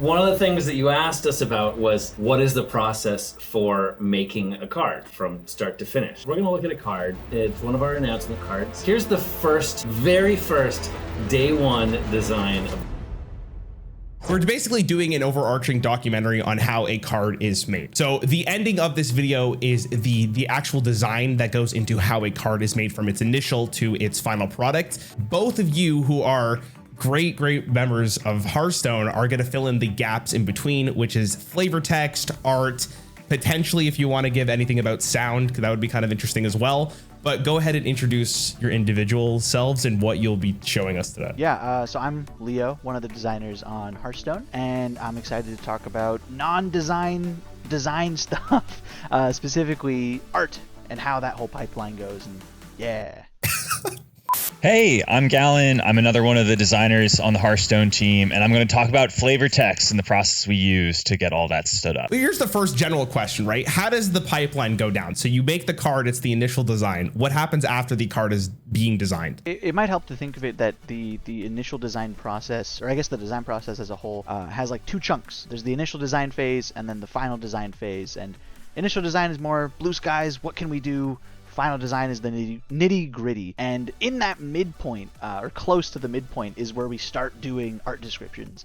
One of the things that you asked us about was what is the process for making a card from start to finish? We're gonna look at a card. It's one of our announcement cards. Here's the very first day one design. We're basically doing an overarching documentary on how a card is made. So the ending of this video is the actual design that goes into how a card is made from its initial to its final product. Both of you who are great members of Hearthstone are going to fill in the gaps in between, which is flavor text, art, potentially if you want to give anything about sound, because that would be kind of interesting as well. But go ahead and introduce your individual selves and what you'll be showing us today. Yeah, so I'm Leo, one of the designers on Hearthstone, and I'm excited to talk about non-design stuff, specifically art and how that whole pipeline goes. And yeah. Hey, I'm Gallon. I'm another one of the designers on the Hearthstone team, and I'm going to talk about flavor text and the process we use to get all that stood up. Here's the first general question, right? How does the pipeline go down? So you make the card, it's the initial design. What happens after the card is being designed? It might help to think of it that the initial design process, or I guess the design process as a whole, has like two chunks. There's the initial design phase and then the final design phase. And initial design is more blue skies, what can we do? Final design is the nitty gritty, and in that midpoint, or close to the midpoint, is where we start doing art descriptions.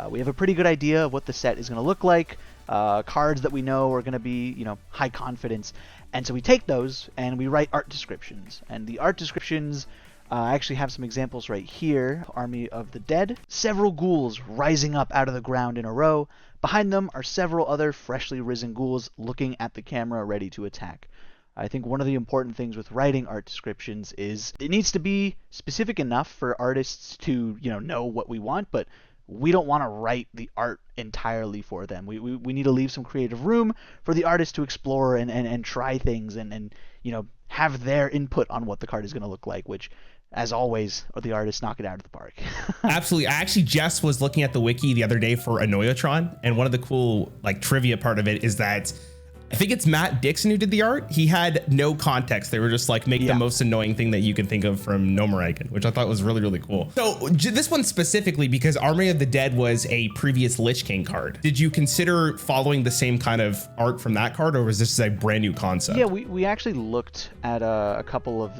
We have a pretty good idea of what the set is going to look like, cards that we know are going to be, high confidence, and so we take those and we write art descriptions. And the art descriptions, I actually have some examples right here. Army of the Dead, several ghouls rising up out of the ground in a row. Behind them are several other freshly risen ghouls looking at the camera, ready to attack. I think one of the important things with writing art descriptions is it needs to be specific enough for artists to, know what we want, but we don't want to write the art entirely for them. We need to leave some creative room for the artist to explore and try things and have their input on what the card is going to look like, which, as always, the artists knock it out of the park. Absolutely. I actually just was looking at the wiki the other day for Annoyatron, and one of the cool trivia part of it is that I think it's Matt Dixon who did the art. He had no context. They were just make the most annoying thing that you can think of from Gnomeregan, which I thought was really, really cool. So this one specifically, because Army of the Dead was a previous Lich King card. Did you consider following the same kind of art from that card, or was this a brand new concept? Yeah, we actually looked at a couple of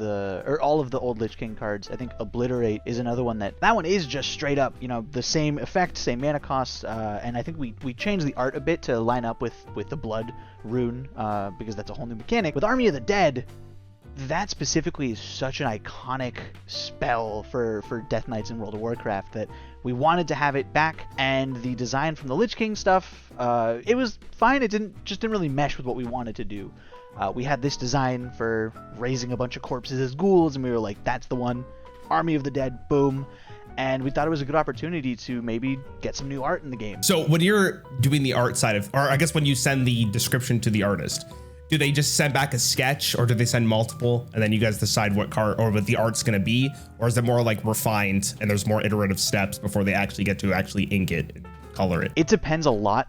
all of the old Lich King cards. I think Obliterate is another one that one is just straight up, the same effect, same mana cost, and I think we changed the art a bit to line up with the blood rune, because that's a whole new mechanic. With Army of the Dead, that specifically is such an iconic spell for Death Knights in World of Warcraft that we wanted to have it back, and the design from the Lich King stuff, it was fine. It didn't really mesh with what we wanted to do. We had this design for raising a bunch of corpses as ghouls, and we were like, that's the one. Army of the Dead, boom. And we thought it was a good opportunity to maybe get some new art in the game. So when you're doing the art side of, or I guess when you send the description to the artist, do they just send back a sketch, or do they send multiple and then you guys decide what card or what the art's gonna be? Or is it more refined and there's more iterative steps before they actually get to ink it and color it? It depends a lot.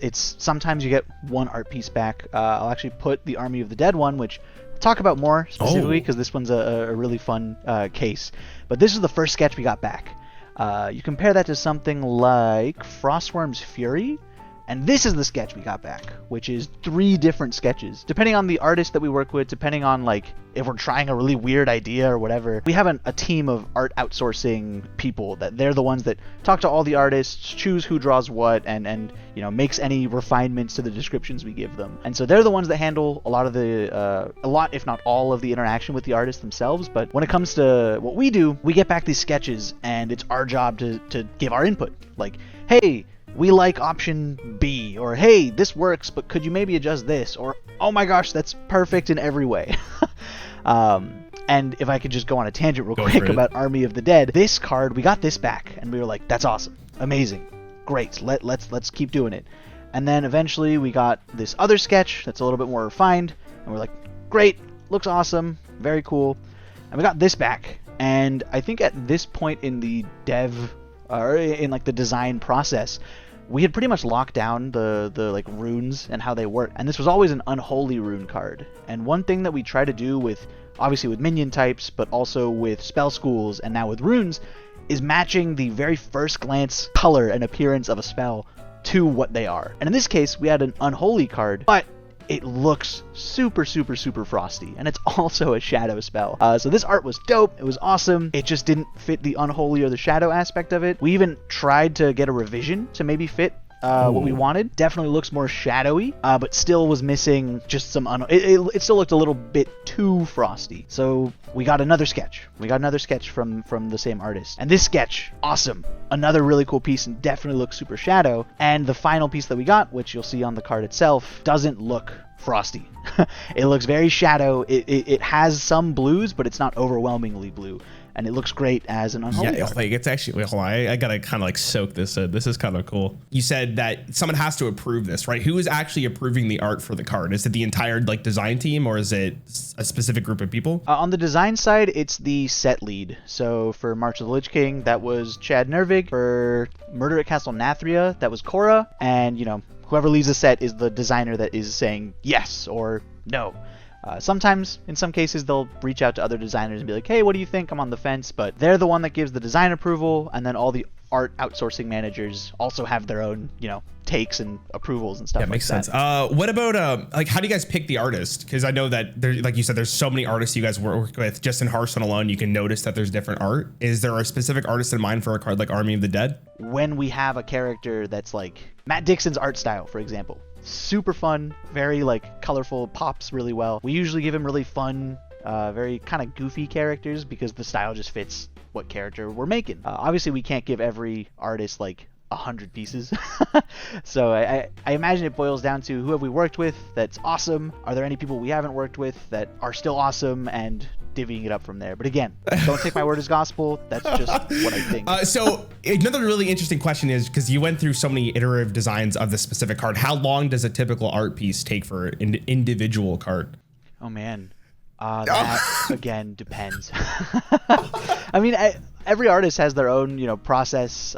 It's sometimes you get one art piece back. I'll actually put the Army of the Dead one, which we'll talk about more specifically because this one's a really fun case. But this is the first sketch we got back. You compare that to something like Frostworm's Fury, and this is the sketch we got back, which is 3 different sketches. Depending on the artist that we work with, depending on if we're trying a really weird idea or whatever, we have a team of art outsourcing people that they're the ones that talk to all the artists, choose who draws what, and makes any refinements to the descriptions we give them. And so they're the ones that handle a lot, if not all, of the interaction with the artists themselves. But when it comes to what we do, we get back these sketches, and it's our job to give our input. Hey, we like option B, or hey, this works, but could you maybe adjust this? Or, oh my gosh, that's perfect in every way. And if I could just go on a tangent real quick about Army of the Dead, this card, we got this back, and we were like, that's awesome, amazing, great, let's keep doing it. And then eventually we got this other sketch that's a little bit more refined, and we're like, great, looks awesome, very cool. And we got this back, and I think at this point in the dev, or in the design process, we had pretty much locked down the runes and how they work. And this was always an unholy rune card. And one thing that we try to do with minion types, but also with spell schools and now with runes, is matching the very first glance color and appearance of a spell to what they are. And in this case, we had an unholy card, but it looks super, super, super frosty, and it's also a shadow spell. So this art was dope. It was awesome. It just didn't fit the unholy or the shadow aspect of it. We even tried to get a revision to maybe fit what we wanted. Definitely looks more shadowy, but still was missing just some it still looked a little bit too frosty. So we got another sketch. From the same artist. And this sketch, awesome. Another really cool piece, and definitely looks super shadow. And the final piece that we got, which you'll see on the card itself, doesn't look frosty. It looks very shadow. It has some blues, but it's not overwhelmingly blue. And it looks great as an unholy card. Like it's actually, wait, hold on. I gotta kind of like soak this in. This is kind of cool. You said that someone has to approve this, right? Who is actually approving the art for the card? Is it the entire like design team, or is it a specific group of people? On the design side, it's the set lead. So for March of the Lich King, that was Chad Nervig. For Murder at Castle Nathria, that was Cora. And, you know, whoever leads the set is the designer that is saying yes or no. Sometimes, in some cases, they'll reach out to other designers and be like, hey, what do you think? I'm on the fence. But they're the one that gives the design approval, and then all the art outsourcing managers also have their own, you know, takes and approvals and stuff like that. Makes sense. What about, like, how do you guys pick the artist? Because I know that, there, like you said, there's so many artists you guys work with. Just in Hearthstone alone, you can notice that there's different art. Is there a specific artist in mind for a card like Army of the Dead? When we have a character that's like Matt Dixon's art style, for example, super fun, very like colorful, pops really well. We usually give him really fun, very kind of goofy characters because the style just fits what character we're making. Obviously, we can't give every artist like 100 pieces. So I imagine it boils down to who have we worked with that's awesome? Are there any people we haven't worked with that are still awesome, and divvying it up from there. But again, don't take my word as gospel. That's just what I think. So another really interesting question is, because you went through so many iterative designs of this specific card, how long does a typical art piece take for an individual card? Oh man, that again depends. I mean, every artist has their own, you know, process.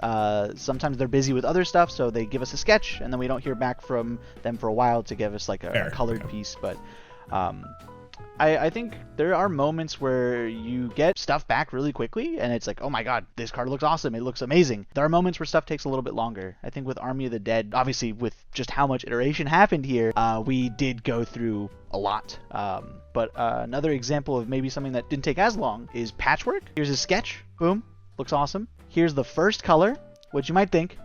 Sometimes they're busy with other stuff, so they give us a sketch, and then we don't hear back from them for a while to give us like a colored piece. But I think there are moments where you get stuff back really quickly, and it's like, oh my god, this card looks awesome. It looks amazing. There are moments where stuff takes a little bit longer. I think with Army of the Dead, obviously with just how much iteration happened here, we did go through a lot. But another example of maybe something that didn't take as long is Patchwork. Here's a sketch. Boom. Looks awesome. Here's the first color, which you might think,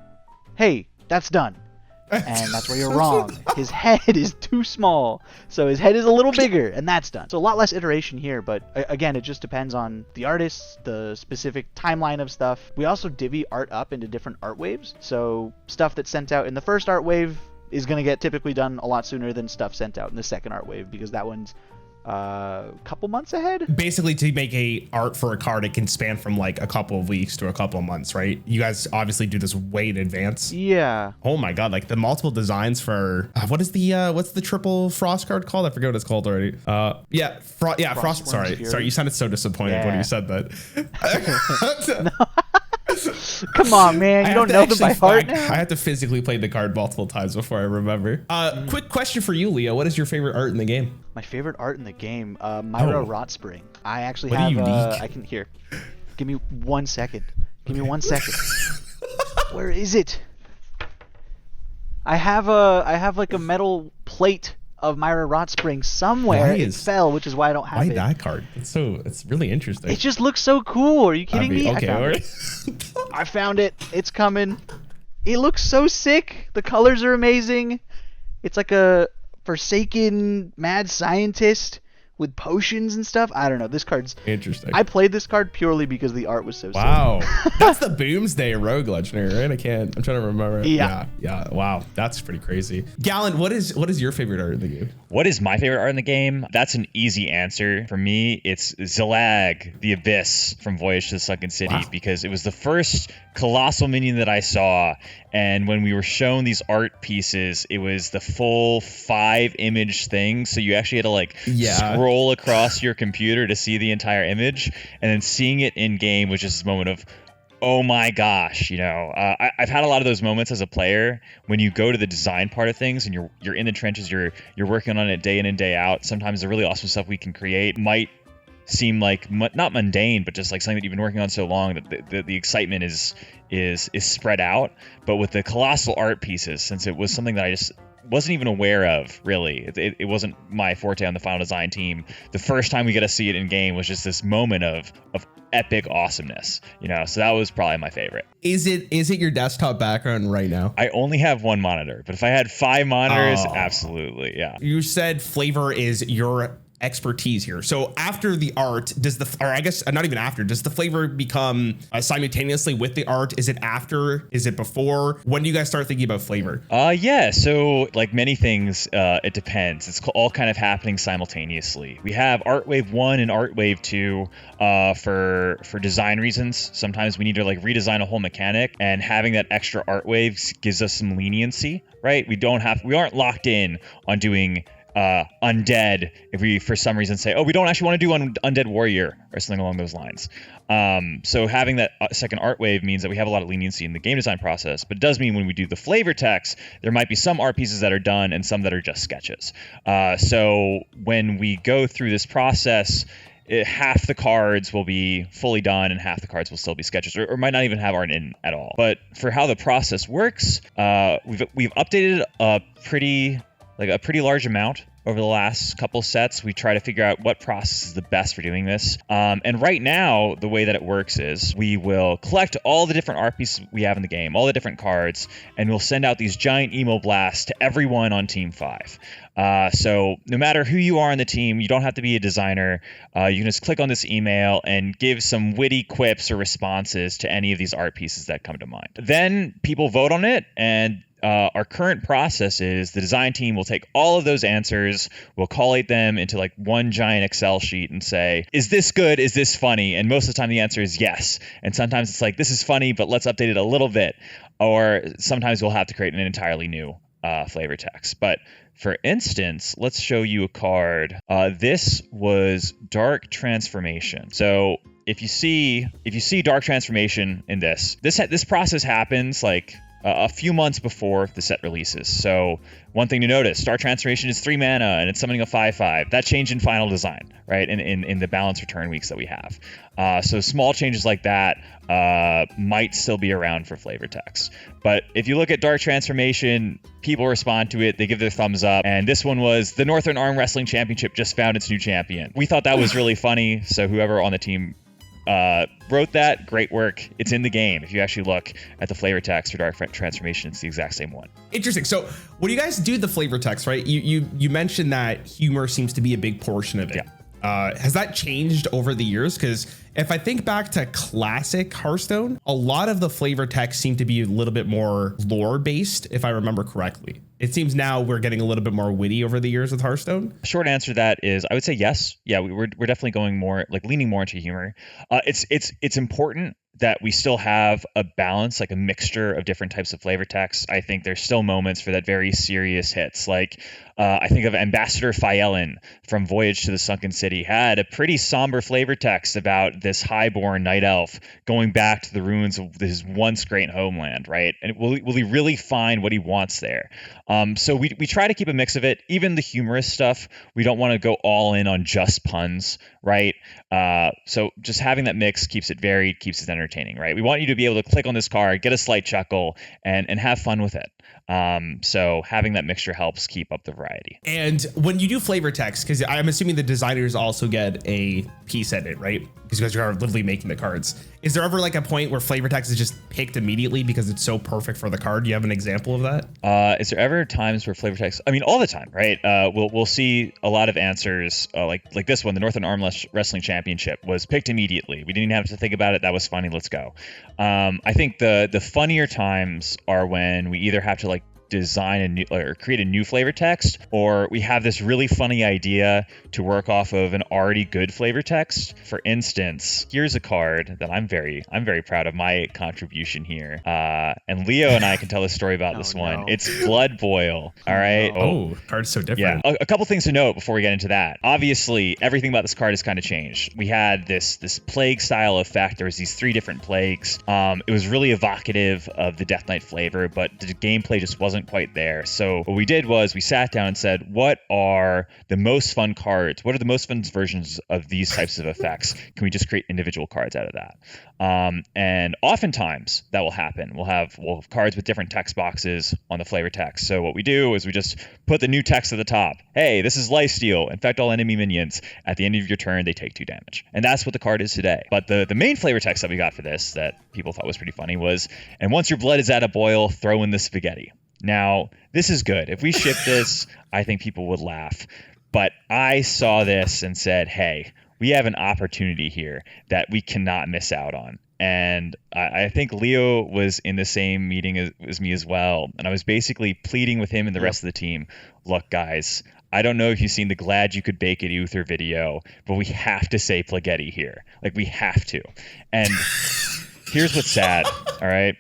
hey, that's done. And that's where you're wrong. His head is too small, so his head is a little bigger, and that's done. So a lot less iteration here, but again, it just depends on the artists, the specific timeline of stuff. We also divvy art up into different art waves, so stuff that's sent out in the first art wave is going to get typically done a lot sooner than stuff sent out in the second art wave, because that one's a couple months ahead. Basically, to make a art for a card, it can span from like a couple of weeks to a couple of months, right? You guys obviously do this way in advance. Yeah. Oh my god, like the multiple designs for what's the triple frost card called? I forget what it's called already. Frost. Sorry, you sounded so disappointed when you said that. No. Come on, man. You don't know them by heart now? I have to physically play the card multiple times before I remember. Quick question for you, Leo. What is your favorite art in the game? My favorite art in the game? Myra Rotspring. I actually have... I can... Here. Give me 1 second. Give me 1 second. Where is it? I have like a metal plate of Myra Rotspring somewhere. It fell, which is why I don't have it. Why that card? It's really interesting. It just looks so cool. Are you kidding me? Okay, I found it. It's coming. It looks so sick. The colors are amazing. It's like a forsaken mad scientist with potions and stuff. I don't know. This card's interesting. I played this card purely because the art was so sick. That's the Boomsday Rogue Legendary, right? I'm trying to remember. Yeah. Wow, that's pretty crazy. Gallon, what is your favorite art in the game? What is my favorite art in the game? That's an easy answer. For me, it's Zalag, the Abyss from Voyage to the Sunken City, because it was the first colossal minion that I saw. And when we were shown these art pieces, it was the full 5-image thing. So you actually had to like scroll across your computer to see the entire image. And then seeing it in game was just this moment of, oh my gosh, you know. I've had a lot of those moments as a player when you go to the design part of things and you're in the trenches, you're working on it day in and day out. Sometimes the really awesome stuff we can create might seem like not mundane, but just like something that you've been working on so long that the excitement is spread out. But with the colossal art pieces, since it was something that I just wasn't even aware of, really, it wasn't my forte on the final design team. The first time we get to see it in game was just this moment of epic awesomeness, so that was probably my favorite. Is it your desktop background right now? I only have one monitor, but if I had 5 monitors, absolutely, yeah. You said flavor is your expertise here. So after the art, does the flavor become simultaneously with the art? Is it after? Is it before? When do you guys start thinking about flavor? Yeah. So like many things, it depends. It's all kind of happening simultaneously. We have Art Wave 1 and Art Wave 2 for design reasons. Sometimes we need to like redesign a whole mechanic, and having that extra Art Wave gives us some leniency, right? We aren't locked in on doing undead if we for some reason say, we don't actually want to do undead warrior or something along those lines. So having that second art wave means that we have a lot of leniency in the game design process, but it does mean when we do the flavor text, there might be some art pieces that are done and some that are just sketches. So when we go through this process, half the cards will be fully done and half the cards will still be sketches, or might not even have art in at all. But for how the process works, we've updated a pretty large amount over the last couple sets. We try to figure out what process is the best for doing this. And right now, the way that it works is we will collect all the different art pieces we have in the game, all the different cards, and we'll send out these giant emo blasts to everyone on Team 5. So no matter who you are on the team, you don't have to be a designer. You can just click on this email and give some witty quips or responses to any of these art pieces that come to mind. Then people vote on it, and our current process is the design team will take all of those answers, we'll collate them into like one giant Excel sheet and say, is this good? Is this funny? And most of the time the answer is yes. And sometimes it's like, this is funny, but let's update it a little bit. Or sometimes we'll have to create an entirely new flavor text. But for instance, let's show you a card. This was Dark Transformation. So if you see Dark Transformation in this process happens like a few months before the set releases. So one thing to notice, Dark Transformation is 3 mana and it's summoning a 5/5. That changed in final design, right? In the balance return weeks that we have. So small changes like that might still be around for flavor text. But if you look at Dark Transformation, people respond to it, they give their thumbs up. And this one was the Northern Arm Wrestling Championship just found its new champion. We thought that was really funny. So whoever on the team wrote that, great work. It's in the game. If you actually look at the flavor text for Dark Transformation, it's the exact same one. Interesting. So when you guys do the flavor text, right, you mentioned that humor seems to be a big portion of it. Yeah. Has that changed over the years? Because if I think back to classic Hearthstone, a lot of the flavor text seemed to be a little bit more lore based, if I remember correctly. It seems now we're getting a little bit more witty over the years with Hearthstone. Short answer to that is I would say yes. Yeah, we're definitely going more like leaning more into humor. It's important that we still have a balance, like a mixture of different types of flavor text. I think there's still moments for that very serious hits. Like I think of Ambassador Faelin from Voyage to the Sunken City had a pretty somber flavor text about this highborn night elf going back to the ruins of his once great homeland, right? And will he really find what he wants there? So we try to keep a mix of it. Even the humorous stuff, we don't want to go all in on just puns, right? So just having that mix keeps it varied, keeps it entertaining, right? We want you to be able to click on this card, get a slight chuckle, and have fun with it. So having that mixture helps keep up the variety. And when you do flavor text, because I'm assuming the designers also get a piece at it, right? Because you guys are literally making the cards. Is there ever like a point where flavor text is just picked immediately because it's so perfect for the card? Do you have an example of that? Is there ever times where flavor text? I mean, all the time, right? We'll see a lot of answers like this one. The Northern Arm Wrestling Championship was picked immediately. We didn't have to think about it. That was funny. Let's go. I think the funnier times are when we either have to like design a new or create a new flavor text, or we have this really funny idea to work off of an already good flavor text. For instance, here's a card that I'm very proud of my contribution here. And Leo and I can tell a story about this one. It's Blood Boil. All right. Oh, card's so different. Yeah. A couple things to note before we get into that. Obviously, everything about this card has kind of changed. We had this plague style effect. There was these 3 different plagues. It was really evocative of the Death Knight flavor, but the gameplay just wasn't wasn't quite there. So what we did was we sat down and said, what are the most fun cards? What are the most fun versions of these types of effects? Can we just create individual cards out of that? And oftentimes that will happen. We'll have cards with different text boxes on the flavor text. So what we do is we just put the new text at the top. Hey, this is lifesteal. Infect all enemy minions. At the end of your turn, they take 2 damage. And that's what the card is today. But the main flavor text that we got for this that people thought was pretty funny was, and once your blood is at a boil, throw in the spaghetti. Now, this is good. If we ship this, I think people would laugh. But I saw this and said, hey, we have an opportunity here that we cannot miss out on. And I think Leo was in the same meeting as me as well. And I was basically pleading with him and the rest of the team, look, guys, I don't know if you've seen the Glad You Could Bake It Uther video, but we have to say Plagetti here. Like, we have to. And here's what's sad, all right?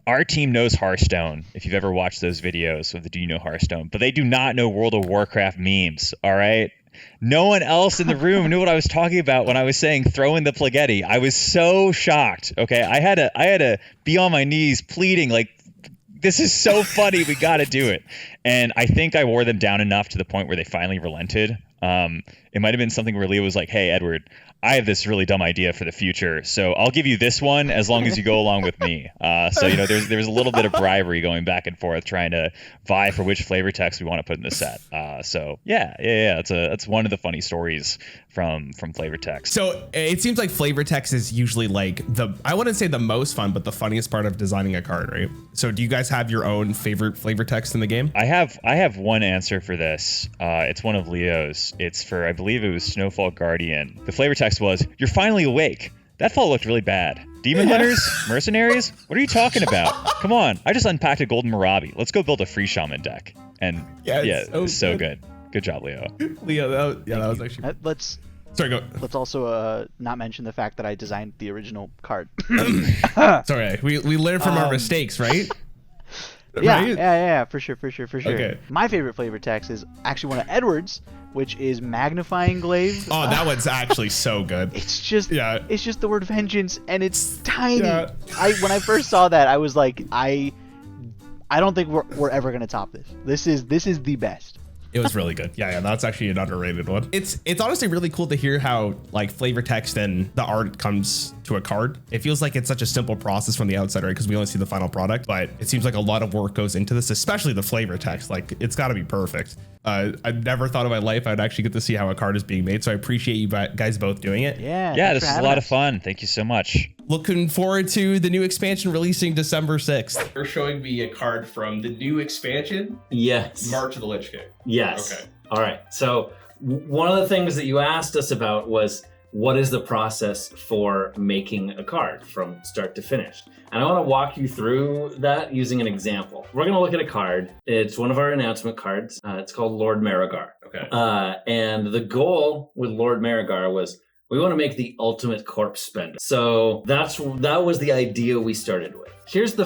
Our team knows Hearthstone, if you've ever watched those videos of the Do You Know Hearthstone, but they do not know World of Warcraft memes, all right? No one else in the room knew what I was talking about when I was saying throw in the Plagetti. I was so shocked, okay? I had to be on my knees pleading, like, this is so funny, we got to do it. And I think I wore them down enough to the point where they finally relented. It might have been something where Leo was like, hey, Edward, I have this really dumb idea for the future, so I'll give you this one as long as you go along with me. So, you know, there's a little bit of bribery going back and forth trying to vie for which flavor text we want to put in the set. So yeah, it's one of the funny stories from flavor text. So it seems like flavor text is usually like I wouldn't say the most fun, but the funniest part of designing a card, right? So do you guys have your own favorite flavor text in the game? I have one answer for this. It's one of Leo's. It's for, I believe it was Snowfall Guardian. The flavor text was, you're finally awake. That fall looked really bad. Demon hunters? Mercenaries? What are you talking about? Come on, I just unpacked a golden Marabi. Let's go build a free shaman deck. And it's so good. Good job, Leo. Leo, that was actually... Sorry, go. Let's also not mention the fact that I designed the original card. Sorry, we learn from our mistakes, right? Yeah, for sure. Okay. My favorite flavor text is actually one of Edward's, which is magnifying glaive. Oh, that one's actually so good. It's just the word vengeance, and it's tiny. Yeah. When I first saw that, I was like, I don't think we're ever gonna top this. This is the best. It was really good. Yeah, that's actually an underrated one. It's honestly really cool to hear how like flavor text and the art comes to a card. It feels like it's such a simple process from the outside, right? Because we only see the final product, but it seems like a lot of work goes into this, especially the flavor text. Like, it's got to be perfect. I've never thought in my life I'd actually get to see how a card is being made. So I appreciate you guys both doing it. Yeah, this is a lot of fun. Thank you so much. Looking forward to the new expansion releasing December 6th. You're showing me a card from the new expansion? Yes. March of the Lich King. Yes. Okay. All right. So one of the things that you asked us about was, what is the process for making a card from start to finish? And I want to walk you through that using an example. We're going to look at a card. It's one of our announcement cards. It's called Lord Marigar. Okay. And the goal with Lord Marigar was, we want to make the ultimate corpse spender. So that was the idea we started with. Here's the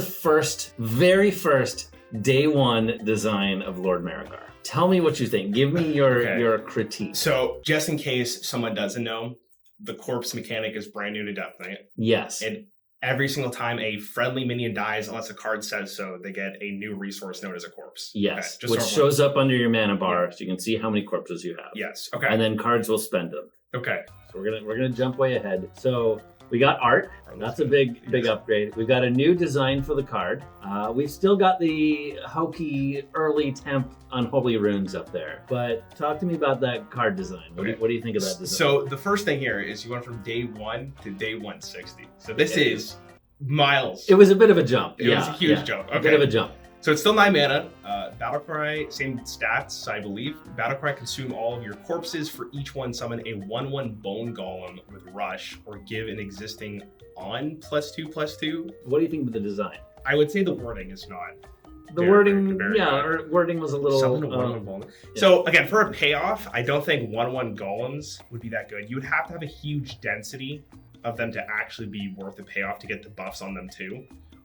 very first day one design of Lord Marigar. Tell me what you think. Give me your critique. So just in case someone doesn't know, the corpse mechanic is brand new to Death Knight. Yes. And every single time a friendly minion dies, unless a card says so, they get a new resource known as a corpse. Yes, okay, which shows up under your mana bar, so you can see how many corpses you have. Yes. Okay. And then cards will spend them. Okay. So we're gonna jump way ahead. So we got art. That's a big upgrade. We've got a new design for the card. We've still got the hokey early temp unholy runes up there. But talk to me about that card design. What do you think of that design? So the first thing here is you went from day 1 to day 160. So this is miles. It was a bit of a jump. It was a huge jump. Okay. A bit of a jump. So it's still 9 mana. Battlecry, same stats, I believe. Battlecry, consume all of your corpses. For each one, summon a 1/1 Bone Golem with Rush, or give an existing on +2/+2. What do you think of the design? I would say the wording is not. The wording was a little... Summon a 1/1 Golem. Yeah. So again, for a payoff, I don't think 1/1 Golems would be that good. You would have to have a huge density of them to actually be worth the payoff to get the buffs on them too.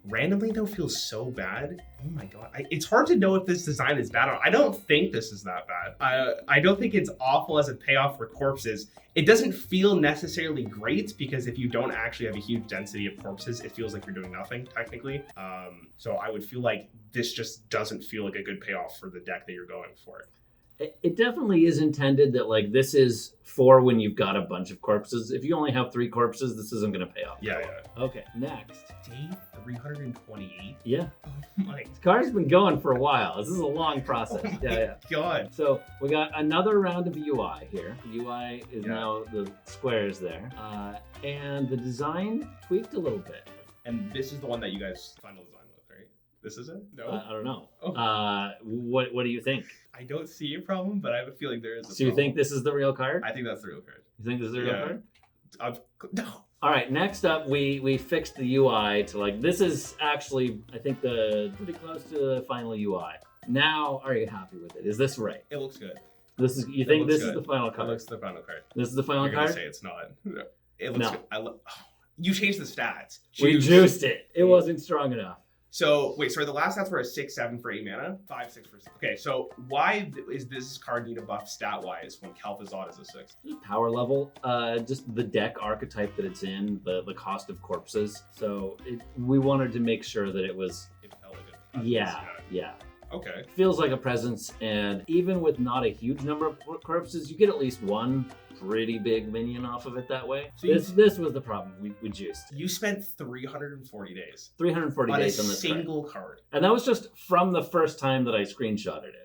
randomly though feels so bad. Oh my god, it's hard to know if this design is bad. I don't think this is that bad. I don't think it's awful as a payoff for corpses. It doesn't feel necessarily great because if you don't actually have a huge density of corpses, it feels like you're doing nothing technically. So I would feel like this just doesn't feel like a good payoff for the deck that you're going for. It definitely is intended that like this is for when you've got a bunch of corpses. If you only have 3 corpses, this isn't going to pay off. Yeah. Okay, next. Day 328? Yeah. Oh my This card's been going for a while. This is a long process. Oh my Yeah. god. So we got another round of UI here. UI is now the squares there. And the design tweaked a little bit. And this is the one that you guys final design with, right? This is it? No? I don't know. Oh. What do you think? I don't see a problem, but I have a feeling there is a So you think this is the real card? I think that's the real card. You think this is the real card? No. All right, next up, we fixed the UI to like, this is actually, I think, pretty close to the final UI. Now, are you happy with it? Is this right? It looks good. You think this is good. the final It card? looks the final card. This is the final You're card? gonna say it's not. It looks good. You changed the stats. We juiced it. It wasn't strong enough. So wait, sorry. The last stats were a 6/7 for 8 mana, 5/6 for 6. Okay, so why is this card need a buff stat wise when Kel'Thuzad is a 6? Just power level, just the deck archetype that it's in, the cost of corpses. So we wanted to make sure that it was. It felt like a presence, Yeah. Okay. Feels like a presence, and even with not a huge number of corpses, you get at least one pretty big minion off of it that way. So this was the problem. We juiced. You spent 340 days. 340 days on this single card. And that was just from the first time that I screenshotted it.